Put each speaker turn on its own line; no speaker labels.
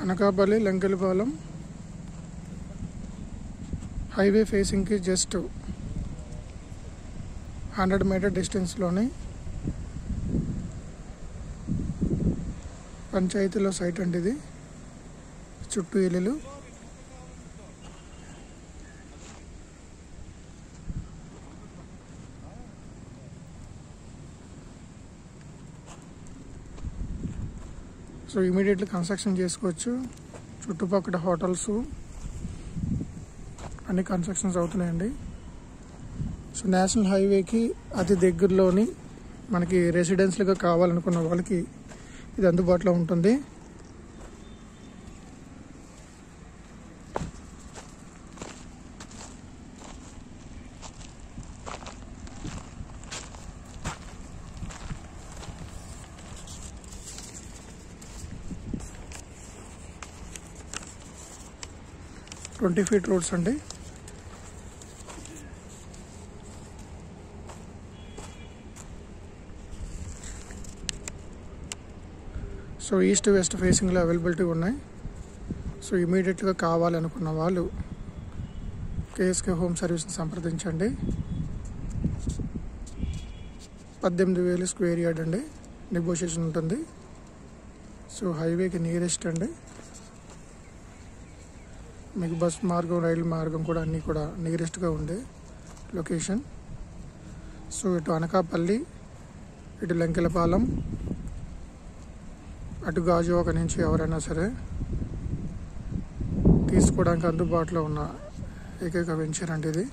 Anakapalli Lankelapalem highway ఫేసింగ్కి just 100 meter డిస్టెన్స్లోనే పంచాయతీలో సైట్ అండి. ఇది చుట్టూ ఇల్లులు. సో ఇమీడియట్లీ కన్స్ట్రక్షన్ చేసుకోవచ్చు. చుట్టుపక్కల హోటల్స్ అన్ని కన్స్ట్రక్షన్స్ అవుతున్నాయండి. సో నేషనల్ హైవేకి అతి దగ్గరలోని మనకి రెసిడెన్షియల్గా కావాలనుకున్న వాళ్ళకి ఇది అందుబాటులో ఉంటుంది. ట్వంటీ ఫీట్ రోడ్స్ అండి. సో ఈస్ట్ వెస్ట్ ఫేసింగ్లో అవైలబిలిటీ ఉన్నాయి. సో ఇమీడియట్గా కావాలనుకున్న వాళ్ళు కేఎస్కే హోమ్ సర్వీస్ని సంప్రదించండి. 18,000 స్క్వేర్ యార్డ్ అండి. నెగోషియేషన్ ఉంటుంది. సో హైవేకి నియరెస్ట్ అండి. మీకు బస్ మార్గం, రైలు మార్గం కూడా అన్నీ కూడా నియరెస్ట్గా ఉండే లొకేషన్. సో ఇటు అనకాపల్లి, ఇటు లంకెలపాలెం, అటు గాజువాక నుంచి ఎవరైనా సరే తీసుకోవడానికి అందుబాటులో ఉన్న ఏకైక వెంచర్ అంటే ఇది.